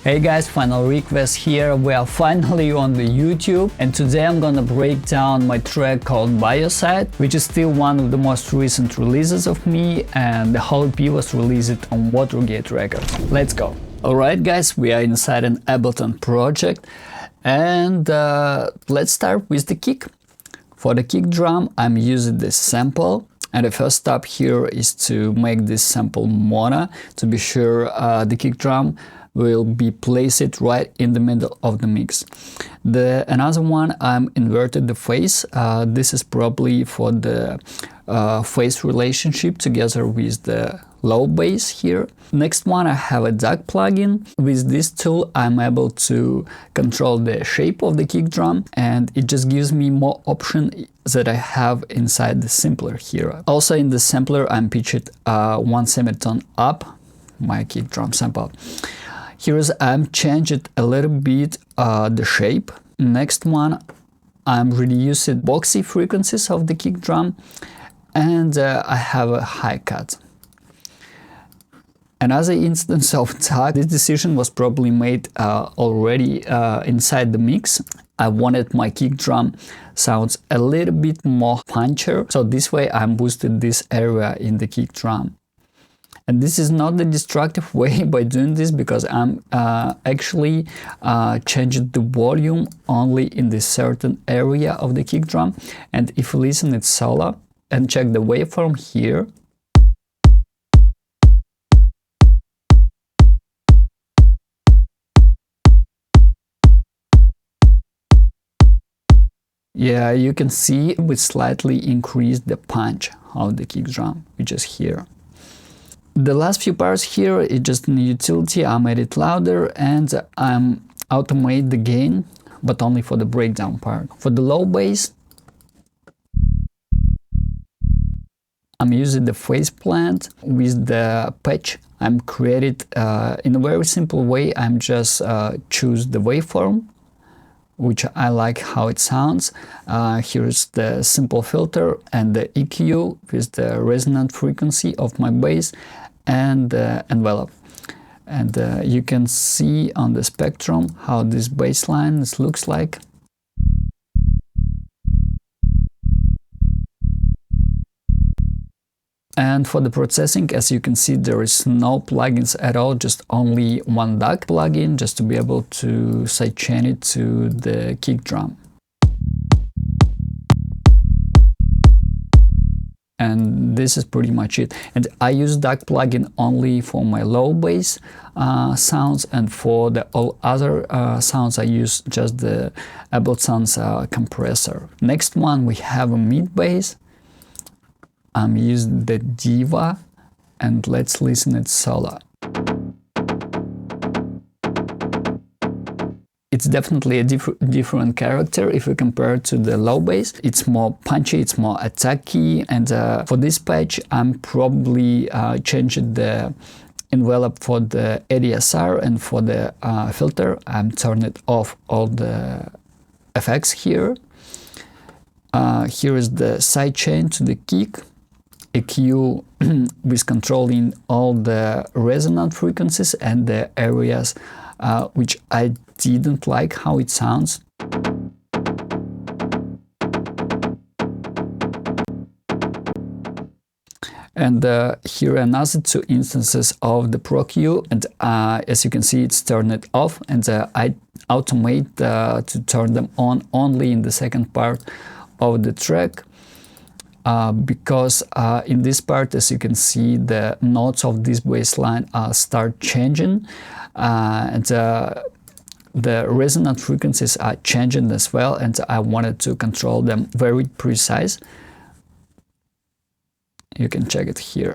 Hey guys, final request here. We are finally on the YouTube, and today I'm gonna break down my track called Bioside, which is still one of the most recent releases of me, and the whole EP was released on Watergate Records. Let's go. Alright guys, we are inside an Ableton project, and let's start with the kick. For the kick drum, I'm using this sample, and the first step here is to make this sample mono to be sure the kick drum will be placed right in the middle of the mix. Another one, I'm inverted the phase. This is probably for the phase relationship together with the low bass here. Next one, I have a DAC plugin. With this tool, I'm able to control the shape of the kick drum, and it just gives me more options that I have inside the sampler here. Also in the sampler, I'm pitched one semitone up my kick drum sample. Here's I'm changed a little bit the shape. Next one, I'm reducing boxy frequencies of the kick drum, and I have a high cut. Another instance of tag, this decision was probably made already inside the mix. I wanted my kick drum sounds a little bit more punchier, so this way I'm boosting this area in the kick drum. And this is not the destructive way by doing this, because I'm actually changing the volume only in this certain area of the kick drum. And if you listen it solo and check the waveform here, yeah, you can see we slightly increased the punch of the kick drum, which is here. The last few parts here is just in utility. I made it louder, and I'm automate the gain, but only for the breakdown part. For the low bass, I'm using the phase plant with the patch. I'm created in a very simple way. I'm just choose the waveform, which I like how it sounds. Here's the simple filter and the EQ with the resonant frequency of my bass and the envelope. And you can see on the spectrum how this bass line looks like. And for the processing, as you can see, there is no plugins at all, just only one DAC plugin, just to be able to sidechain it to the kick drum. And this is pretty much it. And I use DAC plugin only for my low bass sounds, and for the all other sounds I use just the Ableton's compressor. Next one, we have a mid bass. I'm using the Diva, and let's listen it solo. It's definitely a different character if you compare it to the low bass. It's more punchy, it's more attacky, and for this patch I'm probably changing the envelope for the ADSR, and for the filter I'm turning off all the effects here. Here is the sidechain to the kick. EQ with controlling all the resonant frequencies and the areas which I didn't like how it sounds. And here are another two instances of the Pro Q, and as you can see, it's turned off, and I automate to turn them on only in the second part of the track. Because in this part, as you can see, the notes of this bass line start changing, and the resonant frequencies are changing as well, and I wanted to control them very precise. You can check it here.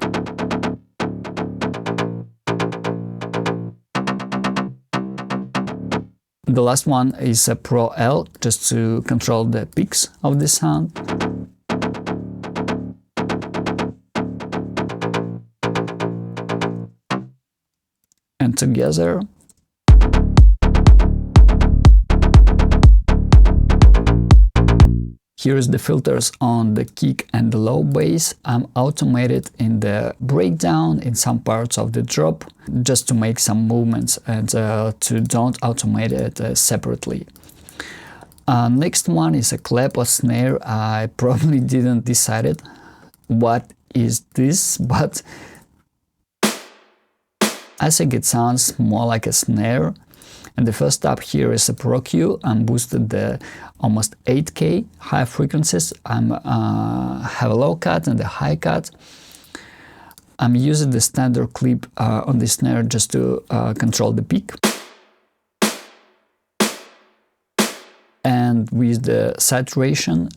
The last one is a Pro L, just to control the peaks of the sound. And together. Here's the filters on the kick and the low bass. I'm automated in the breakdown, in some parts of the drop, just to make some movements and to don't automate it separately. Next one is a clap or snare. I probably didn't decide what is this, but I think it sounds more like a snare. And the first tab here is a Pro Q. I'm boosted the almost 8K high frequencies. I'm have a low cut and a high cut. I'm using the standard clip on the snare just to control the peak. And with the saturation,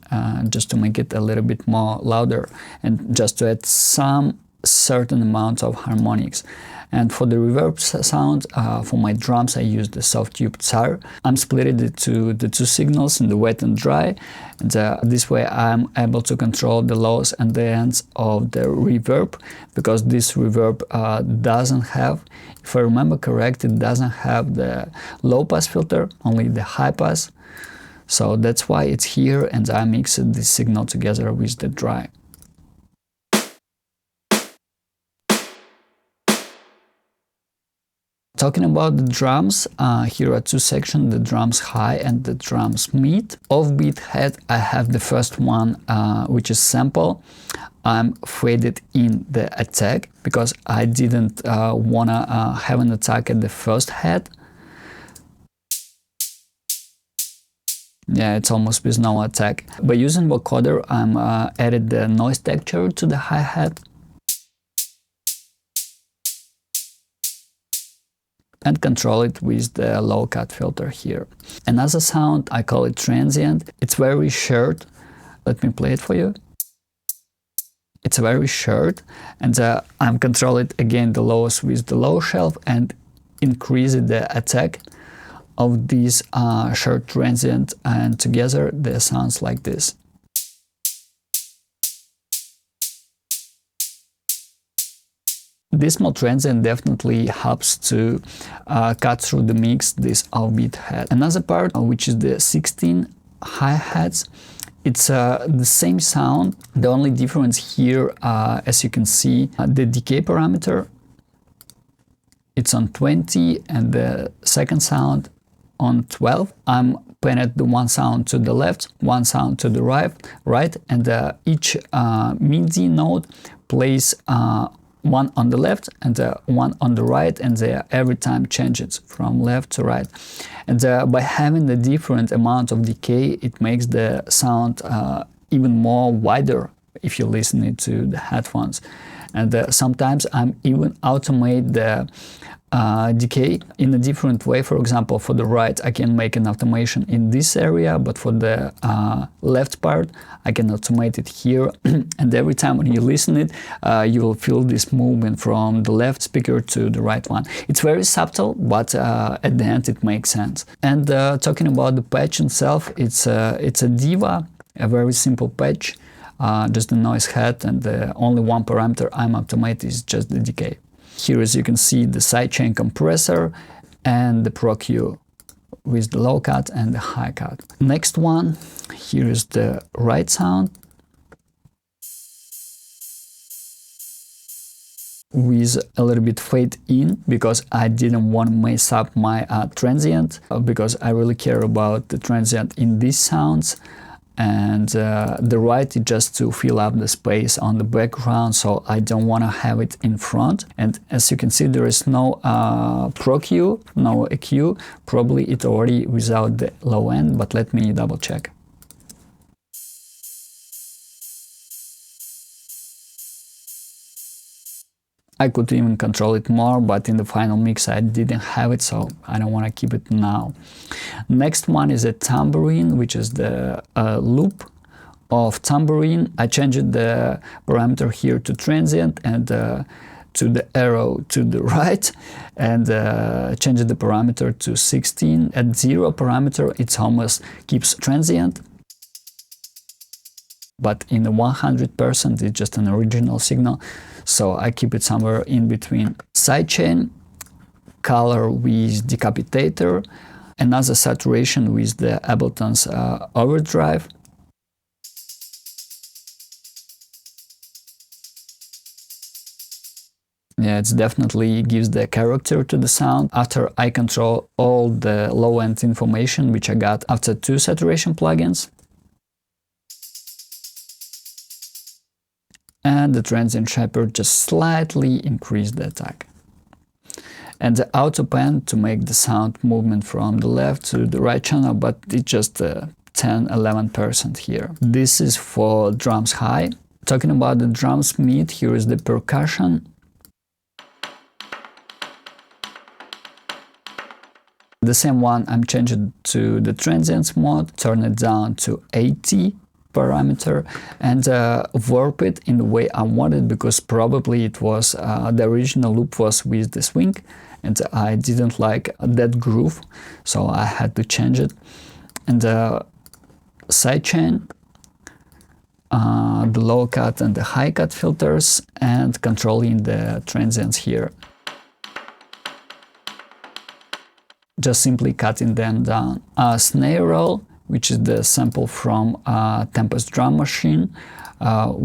just to make it a little bit more louder and just to add some certain amount of harmonics. And for the reverb sound, for my drums, I use the soft tube Tsar. I'm splitting it to the two signals in the wet and dry. And this way I'm able to control the lows and the ends of the reverb, because this reverb doesn't have, if I remember correct, it doesn't have the low pass filter, only the high pass. So that's why it's here, and I mixed this signal together with the dry. Talking about the drums, here are two sections, the drums high and the drums mid. Offbeat head, I have the first one, which is sample. I'm faded in the attack because I didn't wanna have an attack at the first head. Yeah, it's almost with no attack. By using vocoder, I'm added the noise texture to the hi-hat and control it with the low cut filter here. Another sound, I call it transient. It's very short. Let me play it for you. It's very short, and I'm controlling again the lows with the low shelf and increasing the attack of this short transient, and together they sounds like this. This small transient definitely helps to cut through the mix this offbeat head. Another part, which is the 16 hi-hats, it's the same sound. The only difference here, as you can see, the decay parameter, it's on 20, and the second sound on 12. I'm painted the one sound to the left, one sound to the right, and each MIDI node plays one on the left and one on the right, and they every time change it from left to right. And by having the different amount of decay, it makes the sound even more wider if you listen it to the headphones. And sometimes I'm even automate the decay in a different way. For example, for the right, I can make an automation in this area, but for the left part, I can automate it here. And every time when you listen it, you will feel this movement from the left speaker to the right one. It's very subtle, but at the end it makes sense. And talking about the patch itself, it's a Diva, a very simple patch, just the noise head, and the only one parameter I'm automating is just the decay. Here, as you can see, the sidechain compressor and the Pro Q with the low cut and the high cut. Next one, here is the right sound with a little bit fade in, because I didn't want to mess up my transient, because I really care about the transient in these sounds. And the right is just to fill up the space on the background, so I don't want to have it in front. And as you can see, there is no Pro Q, no EQ. Probably it already without the low end, but let me double check. I could even control it more, but in the final mix I didn't have it, so I don't want to keep it now. Next one is a tambourine, which is the loop of tambourine. I changed the parameter here to transient and to the arrow to the right, and changed the parameter to 16. At 0 parameter, it almost keeps transient, but in the 100% it's just an original signal. So I keep it somewhere in between. Sidechain, color with decapitator, another saturation with the Ableton's overdrive. Yeah, it definitely gives the character to the sound after I control all the low-end information which I got after 2 saturation plugins. And the transient shaper just slightly increased the attack. And the auto pan to make the sound movement from the left to the right channel, but it's just 10-11% here. This is for drums high. Talking about the drums mid, here is the percussion. The same one I'm changing to the transients mode, turn it down to 80 parameter and warp it in the way I wanted, because probably it was the original loop was with the swing and I didn't like that groove, so I had to change it. And sidechain, the low cut and the high cut filters, and controlling the transients here. Just simply cutting them down. Snare roll, which is the sample from Tempest drum machine,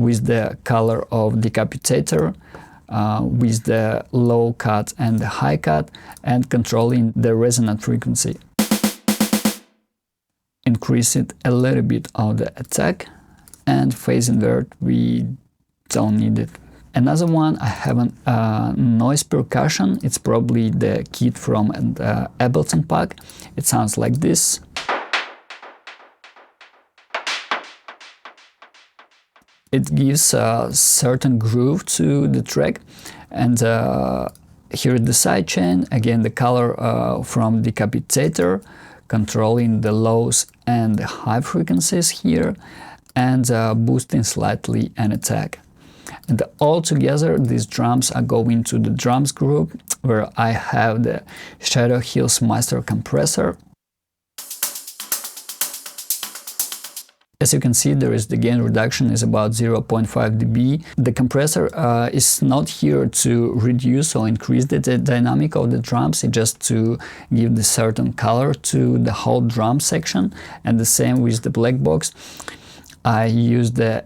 with the color of decapitator, with the low cut and the high cut, and controlling the resonant frequency. Increase it a little bit of the attack, and phase invert, we don't need it. Another one, I have a noise percussion. It's probably the kit from the Ableton pack. It sounds like this. It gives a certain groove to the track. And here is the sidechain, again the color from Decapitator, controlling the lows and the high frequencies here, and boosting slightly an attack. And all together, these drums are going to the drums group, where I have the Shadow Hills Master Compressor. As you can see, there is the gain reduction is about 0.5 dB. The compressor is not here to reduce or increase the dynamic of the drums, it's just to give the certain color to the whole drum section. And the same with the black box. I use the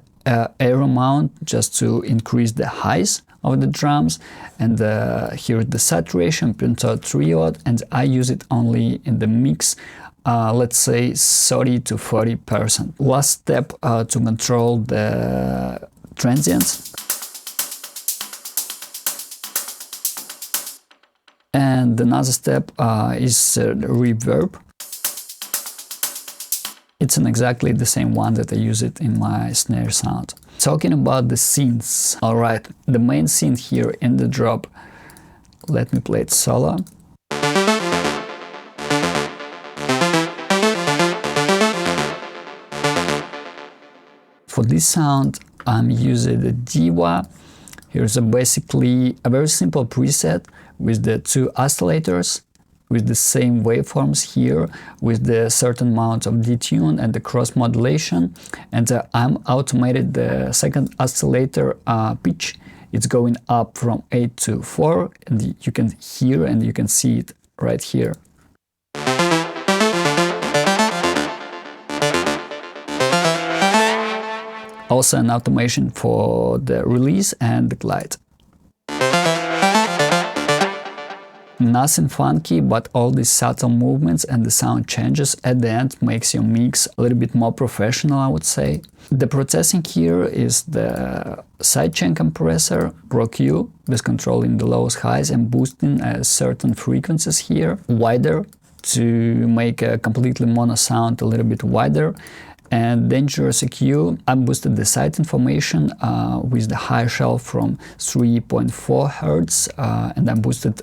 aero mount just to increase the highs of the drums, and here is the saturation, Pinto triode, and I use it only in the mix, let's say 30 to 40%. Last step to control the transients. And another step is the reverb. It's exactly the same one that I use it in my snare sound. Talking about the synths, alright, the main synth here in the drop, let me play it solo. For this sound, I'm using the Diva. Here's basically a very simple preset with the 2 oscillators, with the same waveforms here, with the certain amount of detune and the cross modulation. And I'm automated the second oscillator pitch. It's going up from 8 to 4, and you can hear and you can see it right here. Also an automation for the release and the glide. Nothing funky, but all these subtle movements and the sound changes at the end makes your mix a little bit more professional, I would say. The processing here is the sidechain compressor, Pro Q, with controlling the lows, highs, and boosting certain frequencies here, wider, to make a completely mono sound a little bit wider. And Dangerous EQ, I boosted the site information with the high shelf from 3.4 Hz, and I boosted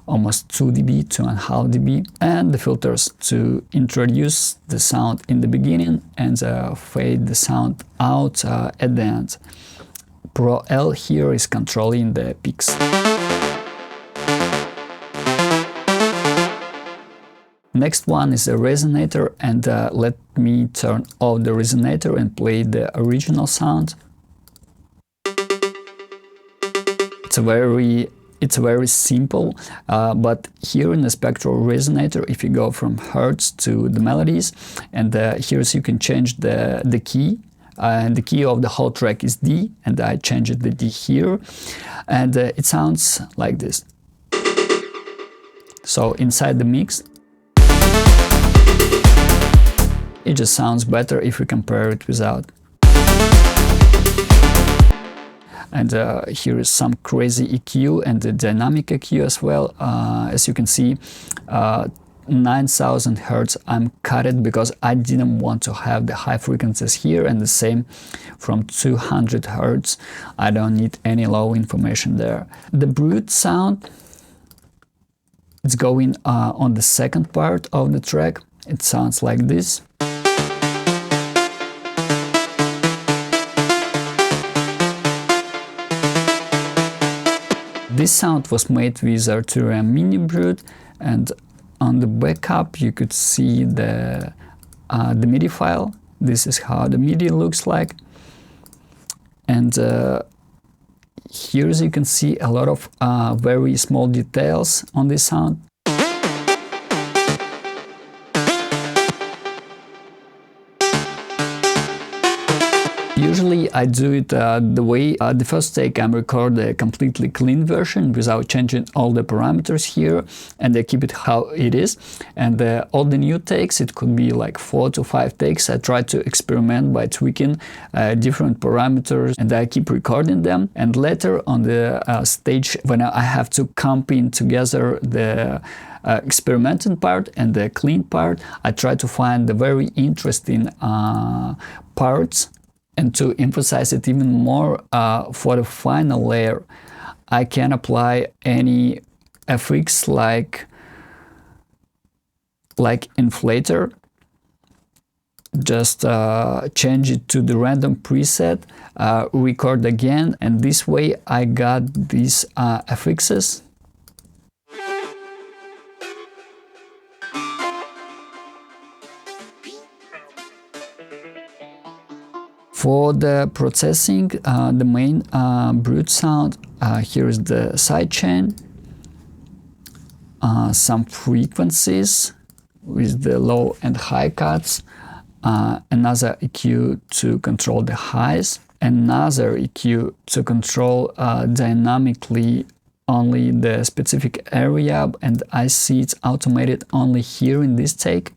almost 2 dB, 2.5 dB, and the filters to introduce the sound in the beginning and fade the sound out at the end. Pro L here is controlling the peaks. Next one is a resonator, and let me turn off the resonator and play the original sound. It's very simple, but here in the spectral resonator, if you go from hertz to the melodies, and here you can change the key and the key of the whole track is D, and I changed the D here, and it sounds like this. So inside the mix, it just sounds better if we compare it without. And here is some crazy EQ and the dynamic EQ as well. As you can see, 9000 Hz I'm cut it because I didn't want to have the high frequencies here, and the same from 200 Hz. I don't need any low information there. The brute sound, it's going on the second part of the track. It sounds like this. This sound was made with Arturia Mini Brute, and on the backup you could see the MIDI file. This is how the MIDI looks like. And here you can see a lot of very small details on this sound. Usually I do it the way the first take I record a completely clean version without changing all the parameters here, and I keep it how it is. And all the new takes, it could be like 4 to 5 takes, I try to experiment by tweaking different parameters, and I keep recording them. And later on the stage, when I have to combine together the experimenting part and the clean part, I try to find the very interesting parts and to emphasize it even more. For the final layer, I can apply any FX like inflator. Just change it to the random preset, record again, and this way I got these FXs. For the processing, the main brute sound, here is the sidechain, some frequencies with the low and high cuts, another EQ to control the highs, another EQ to control dynamically only the specific area, and I see it's automated only here in this take.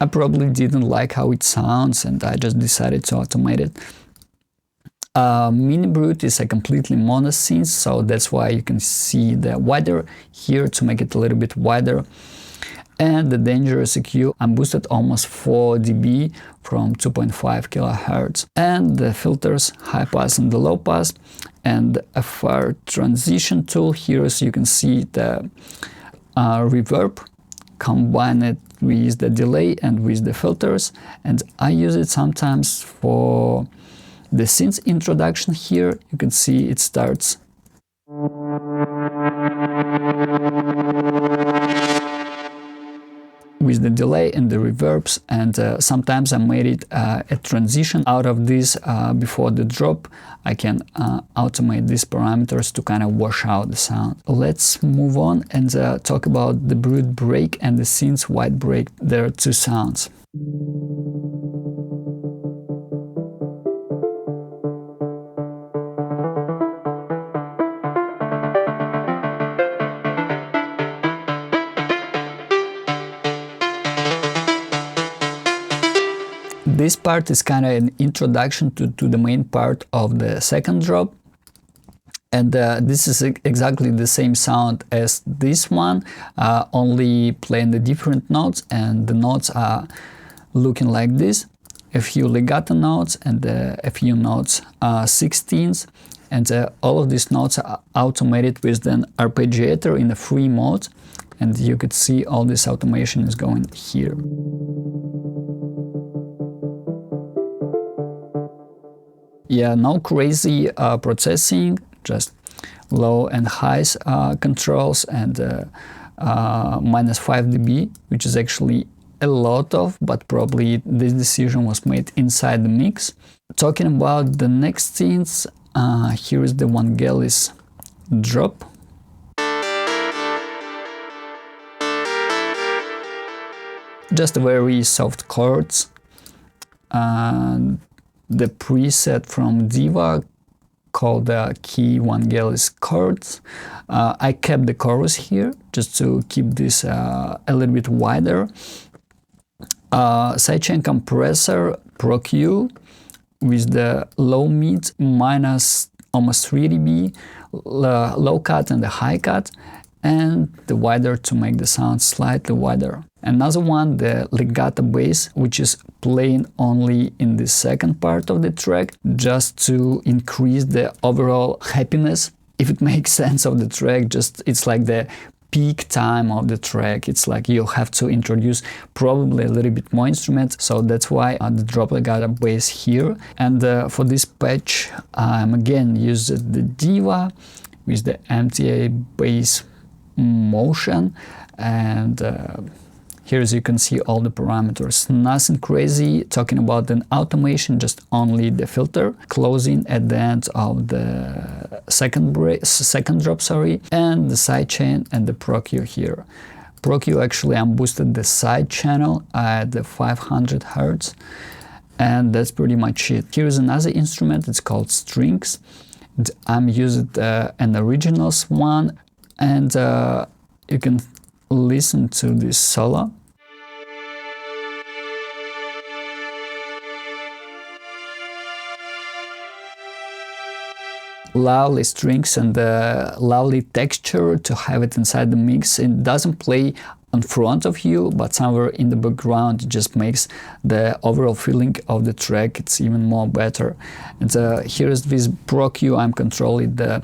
I probably didn't like how it sounds, and I just decided to automate it. Mini Brute is a completely mono synth, so that's why you can see the wider here to make it a little bit wider. And the Dangerous EQ, I'm boosted almost 4 dB from 2.5 kHz. And the filters, high pass and the low pass. And a FR transition tool here, so you can see the reverb, combine it with the delay and with the filters, and I use it sometimes for the synth introduction. Here you can see it starts with the delay and the reverbs, and sometimes I made it a transition out of this before the drop. I can automate these parameters to kind of wash out the sound. Let's move on and talk about the brute break and the synth white break. There are two sounds. This part is kind of an introduction to the main part of the second drop, and this is exactly the same sound as this one, only playing the different notes, and the notes are looking like this: a few legato notes and a few notes 16ths, and all of these notes are automated with an arpeggiator in the free mode, and you could see all this automation is going here. Yeah, no crazy processing, just low and highs controls, and minus 5 dB, which is actually a lot of, but probably this decision was made inside the mix. Talking about the next synths, here is the Vangelis drop. just very soft chords. And the preset from Diva called the Key Vangelis chords. I kept the chorus here just to keep this a little bit wider. Sidechain compressor Pro Q with the low mid minus almost 3 dB, low cut and the high cut, and the wider to make the sound slightly wider. Another one, the legato bass, which is playing only in the second part of the track, just to increase the overall happiness, if it makes sense, of the track. Just it's like the peak time of the track. It's like you have to introduce probably a little bit more instruments, so that's why the drop legato bass here. And for this patch, I'm again using the Diva with the MTA bass motion, and here, as you can see, all the parameters. Nothing crazy. Talking about an automation, just only the filter closing at the end of the second drop, and the sidechain and the Pro Q here. Pro Q, actually, I'm boosted the side channel at the 500 Hz, and that's pretty much it. Here's another instrument. It's called strings. I'm using an originals one, and you can listen to this solo. Lovely strings and lovely texture to have it inside the mix. It doesn't play in front of you, but somewhere in the background. It just makes the overall feeling of the track it's even more better. And here is this Pro Q. I'm controlling the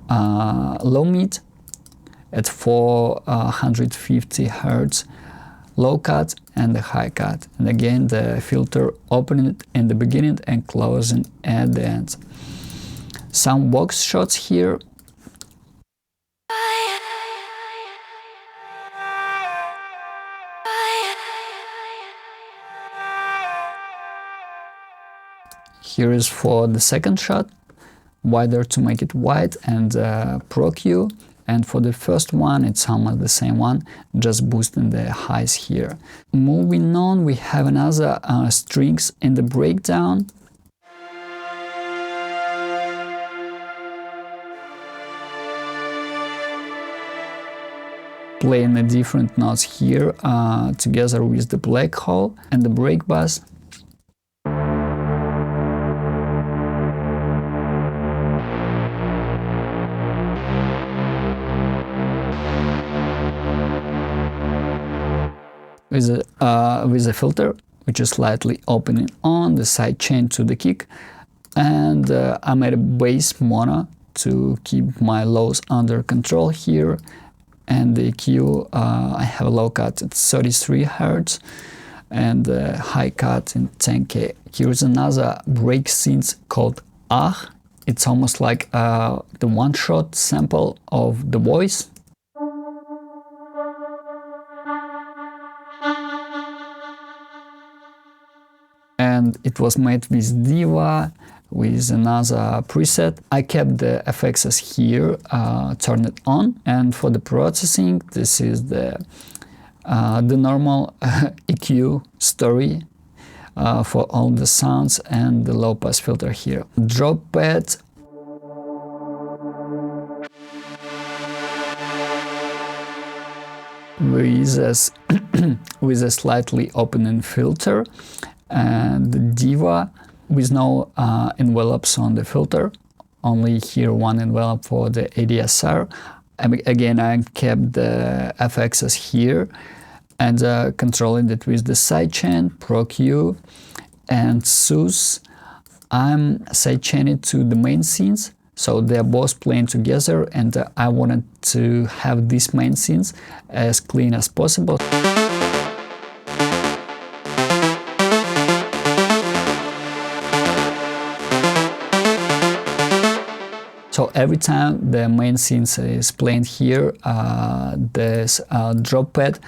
low mid at 450 Hz, low cut and the high cut, and again the filter opening in the beginning and closing at the end. Some box shots here. Here is for the second shot, wider to make it wide, and Pro Q. And for the first one, it's almost the same one, just boosting the highs here. Moving on, we have another strings in the breakdown. Playing the different notes here together with the black hole and the break bass. With a filter, which is slightly opening on the side chain to the kick, and I made a bass mono to keep my lows under control here, and the EQ I have a low cut at 33 Hz and high cut in 10K. Here's another break synth called Ah. It's almost like the one-shot sample of the voice. And it was made with Diva, with another preset. I kept the FXs here, turned it on, and for the processing, this is the normal EQ story for all the sounds, and the low pass filter here. Drop pad. With a slightly opening filter, and the Diva with no envelopes on the filter, only here one envelope for the ADSR. Again, I kept the FXs here and controlling it with the sidechain, Pro Q, and Synths. I'm sidechaining to the main synths, so they're both playing together, and I wanted to have these main synths as clean as possible. So every time the main synth is playing here, this drop pad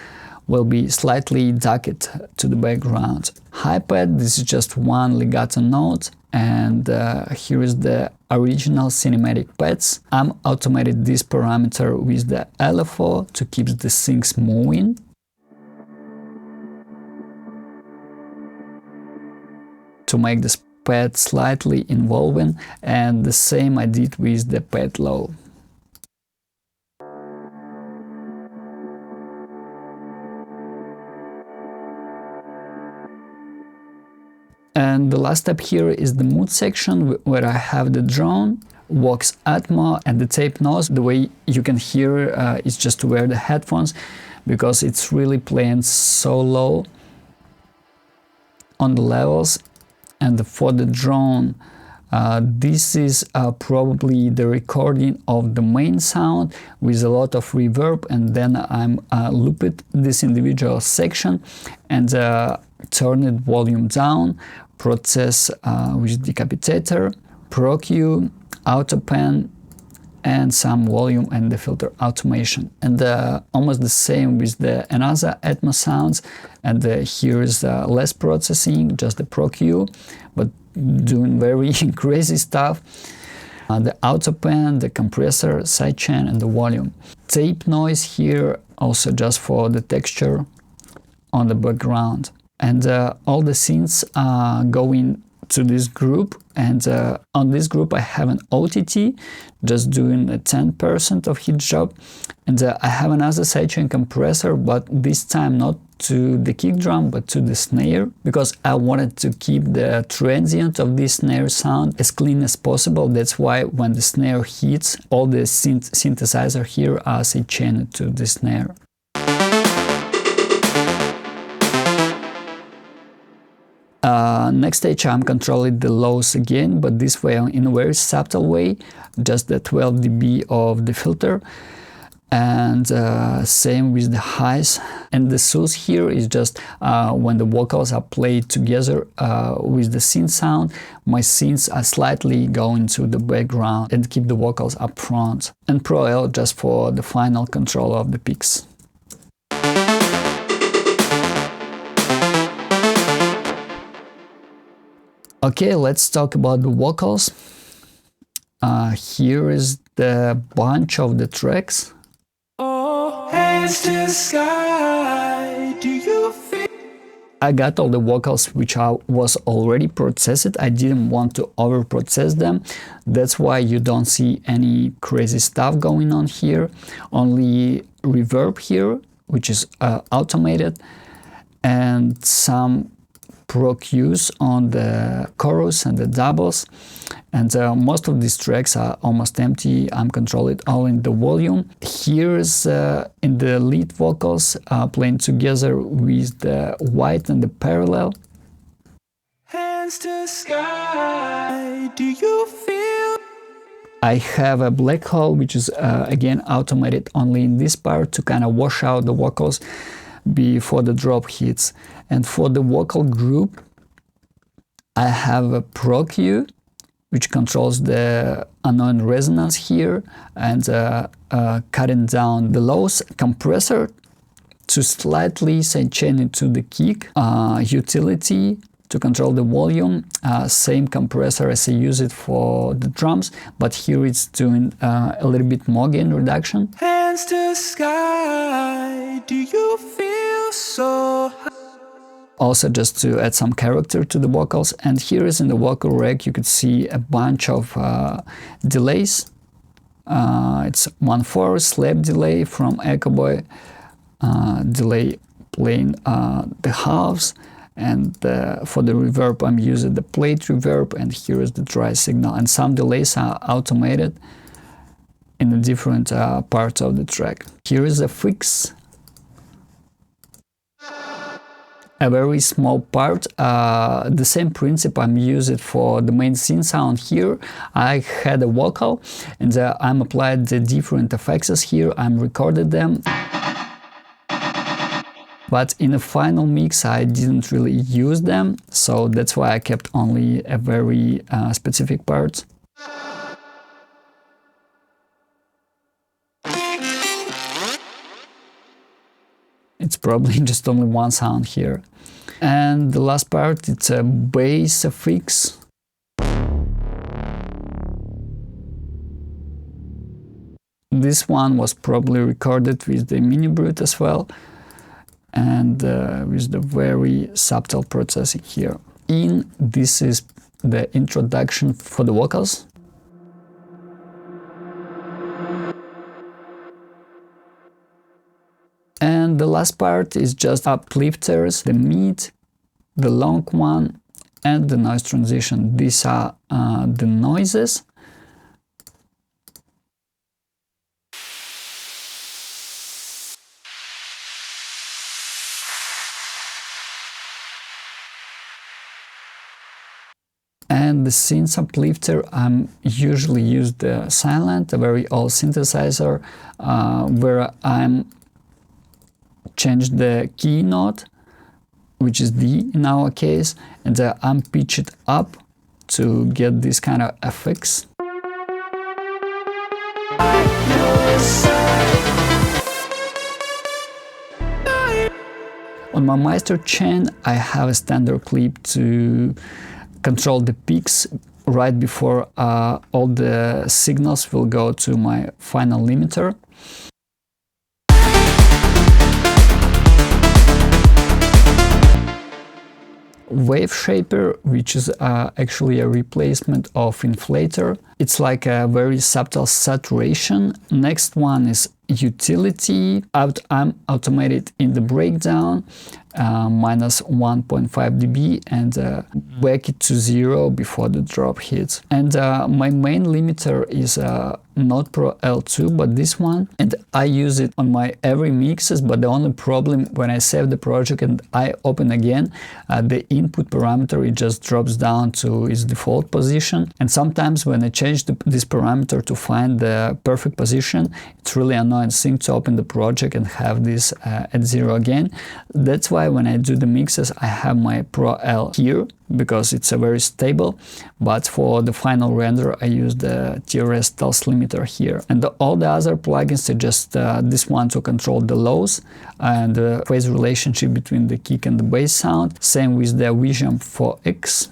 will be slightly ducked to the background. High pad, this is just one legato note, and here is the original cinematic pads. I'm automated this parameter with the LFO to keep the syncs moving. to make this pad slightly involving, and the same I did with the pad low. And the last step here is the mood section, where I have the drone, Vox Atmo, and the tape noise. The way you can hear is just to wear the headphones, because it's really playing so low on the levels. And for the drone, this is probably the recording of the main sound with a lot of reverb, and then I'm looped this individual section and turn it volume down, process with decapitator, ProQ, AutoPen, and some volume and the filter automation. And almost the same with the another Atmos sounds, and here is less processing, just the ProQ, but doing very crazy stuff. The AutoPen, the compressor, sidechain, and the volume. Tape noise here also just for the texture on the background. And all the synths go into this group, and on this group I have an OTT just doing a 10% of his job, and I have another sidechain compressor, but this time not to the kick drum but to the snare, because I wanted to keep the transient of this snare sound as clean as possible. That's why when the snare hits, all the synthesizer here are sidechained to the snare. Next stage I'm controlling the lows again, but this way in a very subtle way, just the 12 dB of the filter, and same with the highs. And the source here is just when the vocals are played together with the synth sound, my synths are slightly going to the background and keep the vocals up front, and Pro L just for the final control of the peaks. Okay, let's talk about the vocals. Here is the bunch of the tracks. Oh, hands to the sky, do you feel? I got all the vocals which was already processed. I didn't want to over process them. That's why you don't see any crazy stuff going on here. Only reverb here, which is automated, and some ProQs on the chorus and the doubles, and most of these tracks are almost empty. I'm controlling all in the volume. Here's in the lead vocals playing together with the white and the parallel. Hands to the sky, do you feel? I have a black hole, which is again automated only in this part to kind of wash out the vocals before the drop hits. And for the vocal group, I have a ProQ, which controls the unknown resonance here, and cutting down the lows, compressor to slightly sidechain it to the kick, utility to control the volume, same compressor as I use it for the drums, but here it's doing a little bit more gain reduction. Hands to the sky, do you feel so high? Also just to add some character to the vocals. And here is in the vocal rack you could see a bunch of delays. It's 1/4 slap delay from Echo Boy, delay playing the halves, and for the reverb I'm using the plate reverb, and here is the dry signal, and some delays are automated in the different parts of the track. Here is a fix, a very small part. The same principle I'm using for the main synth sound here. I had a vocal, and I'm applied the different effects here. I'm recorded them, but in the final mix I didn't really use them, so that's why I kept only a very specific part. It's probably just only one sound here. And the last part, it's a bass fix. This one was probably recorded with the Mini Brute as well, and with the very subtle processing here. in, this is the introduction for the vocals. And the last part is just uplifters, the mid, the long one, and the noise transition. These are the noises. And the synth uplifter, I'm usually use the Silent, a very old synthesizer, where I'm change the key note, which is D in our case, and I'm pitch it up to get this kind of effects. On my master chain, I have a standard clip to control the peaks right before all the signals will go to my final limiter. Wave shaper, which is actually a replacement of inflator. It's like a very subtle saturation. Next one is utility. I'm automated in the breakdown, minus 1.5 dB, and back it to 0 before the drop hits. And my main limiter is not Pro L2, but this one, and I use it on my every mixes. But the only problem, when I save the project and I open again, the input parameter, it just drops down to its default position. And sometimes when I change this parameter to find the perfect position, it's really annoying thing to open the project and have this at 0 again. That's why when I do the mixes, I have my Pro L here, because it's a very stable, but for the final render I use the TRS Pulse limiter here. And all the other plugins are just this one to control the lows and the phase relationship between the kick and the bass sound. Same with the Vision 4X.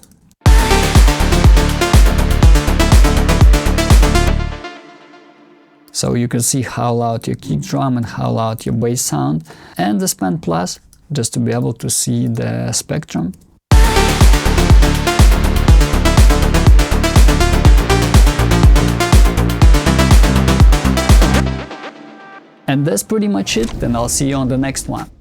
So you can see how loud your kick drum and how loud your bass sound. And the Span Plus, just to be able to see the spectrum. And that's pretty much it, and I'll see you on the next one.